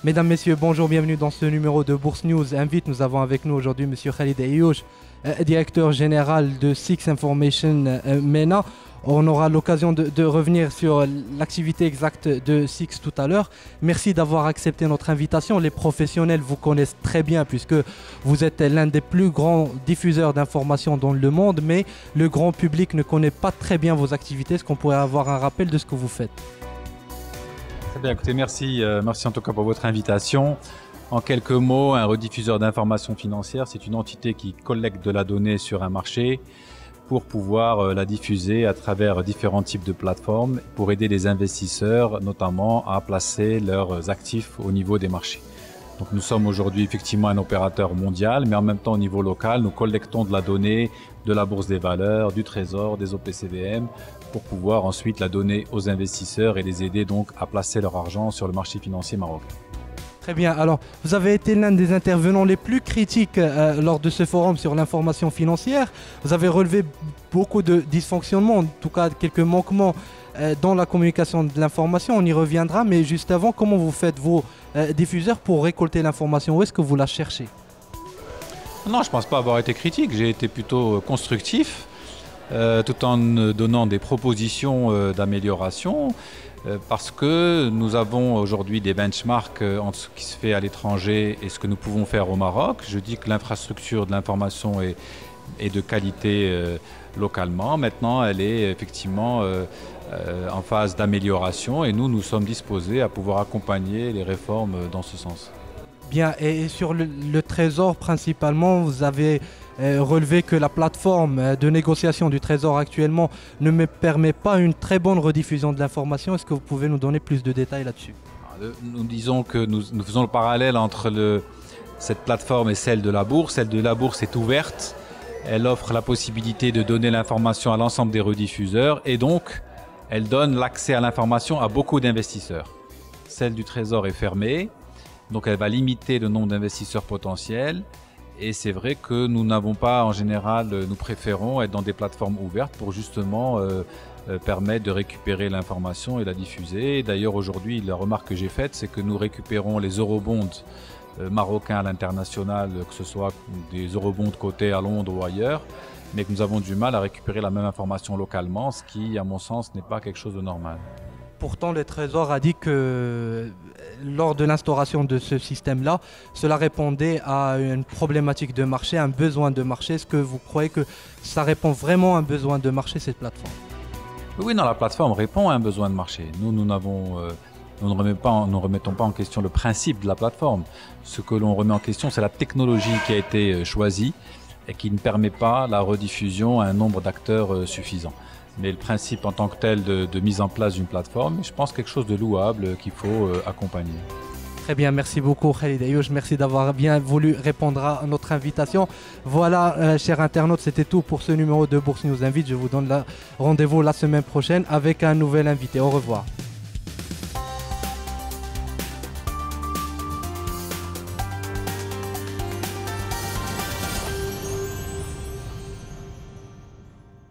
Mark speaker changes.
Speaker 1: Mesdames, Messieurs, bonjour, bienvenue dans ce numéro de Bourse News Invite. Nous avons avec nous aujourd'hui M. Khalid Ayouch, directeur général de Six Information MENA. On aura l'occasion de revenir sur l'activité exacte de Six tout à l'heure. Merci d'avoir accepté notre invitation. Les professionnels vous connaissent très bien puisque vous êtes l'un des plus grands diffuseurs d'informations dans le monde, mais le grand public ne connaît pas très bien vos activités. Est-ce qu'on pourrait avoir un rappel de ce que vous faites ?
Speaker 2: Très bien, écoutez, merci en tout cas pour votre invitation. En quelques mots, un rediffuseur d'informations financières, c'est une entité qui collecte de la donnée sur un marché pour pouvoir la diffuser à travers différents types de plateformes pour aider les investisseurs notamment à placer leurs actifs au niveau des marchés. Donc nous sommes aujourd'hui effectivement un opérateur mondial, mais en même temps au niveau local, nous collectons de la donnée de la Bourse des valeurs, du Trésor, des OPCVM, pour pouvoir ensuite la donner aux investisseurs et les aider donc à placer leur argent sur le marché financier marocain.
Speaker 1: Très bien. Alors, vous avez été l'un des intervenants les plus critiques lors de ce forum sur l'information financière. Vous avez relevé beaucoup de dysfonctionnements, en tout cas quelques manquements dans la communication de l'information. On y reviendra, mais juste avant, comment vous faites vos diffuseurs pour récolter l'information? Où est-ce que vous la cherchez?
Speaker 2: Non, je ne pense pas avoir été critique. J'ai été plutôt constructif, tout en donnant des propositions d'amélioration. Parce que nous avons aujourd'hui des benchmarks entre ce qui se fait à l'étranger et ce que nous pouvons faire au Maroc. Je dis que l'infrastructure de l'information est de qualité localement. Maintenant, elle est effectivement en phase d'amélioration et nous sommes disposés à pouvoir accompagner les réformes dans ce sens.
Speaker 1: Bien, et sur le Trésor principalement, vous avez relevé que la plateforme de négociation du Trésor actuellement ne me permet pas une très bonne rediffusion de l'information. Est-ce que vous pouvez nous donner plus de détails là-dessus?
Speaker 2: Nous disons que nous faisons le parallèle entre cette plateforme et celle de la Bourse. Celle de la Bourse est ouverte, elle offre la possibilité de donner l'information à l'ensemble des rediffuseurs et donc elle donne l'accès à l'information à beaucoup d'investisseurs. Celle du Trésor est fermée, donc elle va limiter le nombre d'investisseurs potentiels. Et c'est vrai que nous n'avons pas, en général, nous préférons être dans des plateformes ouvertes pour justement permettre de récupérer l'information et la diffuser. D'ailleurs, aujourd'hui, la remarque que j'ai faite, c'est que nous récupérons les eurobonds marocains à l'international, que ce soit des eurobonds cotés à Londres ou ailleurs, mais que nous avons du mal à récupérer la même information localement, ce qui, à mon sens, n'est pas quelque chose de normal.
Speaker 1: Pourtant, le Trésor a dit que lors de l'instauration de ce système-là, cela répondait à une problématique de marché, un besoin de marché. Est-ce que vous croyez que ça répond vraiment à un besoin de marché, cette plateforme?
Speaker 2: Oui, non, la plateforme répond à un besoin de marché. Nous ne remettons pas en question le principe de la plateforme. Ce que l'on remet en question, c'est la technologie qui a été choisie et qui ne permet pas la rediffusion à un nombre d'acteurs suffisant. Mais le principe en tant que tel de mise en place d'une plateforme, je pense quelque chose de louable qu'il faut accompagner.
Speaker 1: Très bien, merci beaucoup Khalid Ayouch, merci d'avoir bien voulu répondre à notre invitation. Voilà, chers internautes, c'était tout pour ce numéro de Bourse News Invite. Je vous donne rendez-vous la semaine prochaine avec un nouvel invité. Au revoir.